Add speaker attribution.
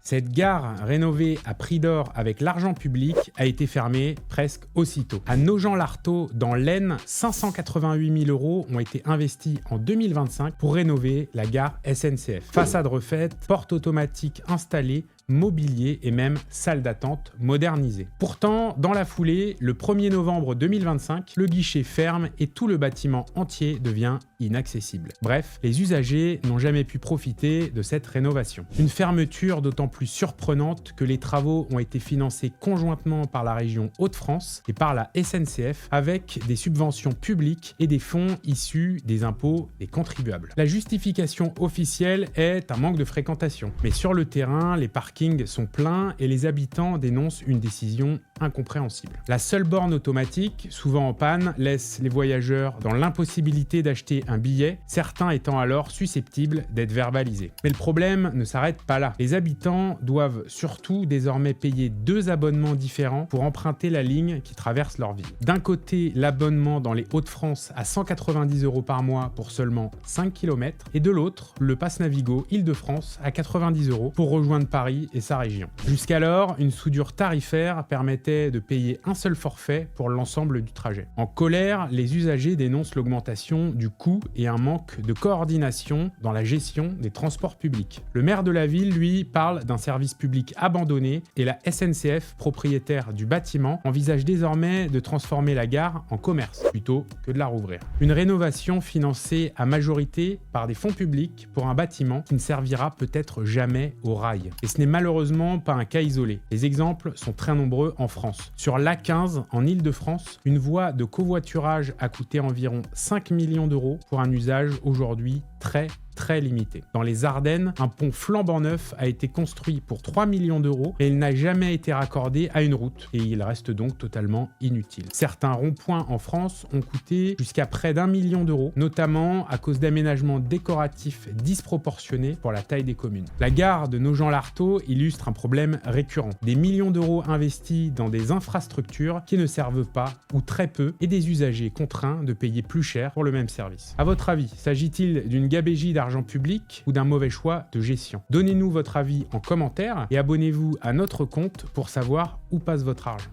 Speaker 1: Cette gare, rénovée à prix d'or avec l'argent public, a été fermée presque aussitôt. À Nogent-l'Artaud, dans l'Aisne, 588 000 € ont été investis en 2025 pour rénover la gare SNCF. Façade refaite, porte automatique installée, mobilier et même salle d'attente modernisée. Pourtant, dans la foulée, le 1er novembre 2025, le guichet ferme et tout le bâtiment entier devient inaccessible. Bref, les usagers n'ont jamais pu profiter de cette rénovation. Une fermeture d'autant plus surprenante que les travaux ont été financés conjointement par la région Hauts-de-France et par la SNCF avec des subventions publiques et des fonds issus des impôts des contribuables. La justification officielle est un manque de fréquentation. Mais sur le terrain, les parkings sont pleins et les habitants dénoncent une décision incompréhensible. La seule borne automatique, souvent en panne, laisse les voyageurs dans l'impossibilité d'acheter un billet, certains étant alors susceptibles d'être verbalisés. Mais le problème ne s'arrête pas là. Les habitants doivent surtout désormais payer 2 abonnements différents pour emprunter la ligne qui traverse leur ville. D'un côté, l'abonnement dans les Hauts-de-France à 190 € par mois pour seulement 5 km, et de l'autre, le Pass Navigo Île-de-France à 90 € pour rejoindre Paris et sa région. Jusqu'alors, une soudure tarifaire permettait de payer un seul forfait pour l'ensemble du trajet. En colère, les usagers dénoncent l'augmentation du coût et un manque de coordination dans la gestion des transports publics. Le maire de la ville, lui, parle d'un service public abandonné et la SNCF, propriétaire du bâtiment, envisage désormais de transformer la gare en commerce plutôt que de la rouvrir. Une rénovation financée à majorité par des fonds publics pour un bâtiment qui ne servira peut-être jamais au rail. Et ce n'est malheureusement pas un cas isolé. Les exemples sont très nombreux en France. Sur l'A15 en Île-de-France, une voie de covoiturage a coûté environ 5 millions d'euros pour un usage aujourd'hui très limité. Dans les Ardennes, un pont flambant neuf a été construit pour 3 millions d'euros et il n'a jamais été raccordé à une route et il reste donc totalement inutile. Certains ronds-points en France ont coûté jusqu'à près d'1 million d'euros, notamment à cause d'aménagements décoratifs disproportionnés pour la taille des communes. La gare de Nogent-l'Artaud illustre un problème récurrent. Des millions d'euros investis dans des infrastructures qui ne servent pas ou très peu et des usagers contraints de payer plus cher pour le même service. À votre avis, s'agit-il d'une gabegie d'argent public ou d'un mauvais choix de gestion? Donnez-nous votre avis en commentaire et abonnez-vous à notre compte pour savoir où passe votre argent.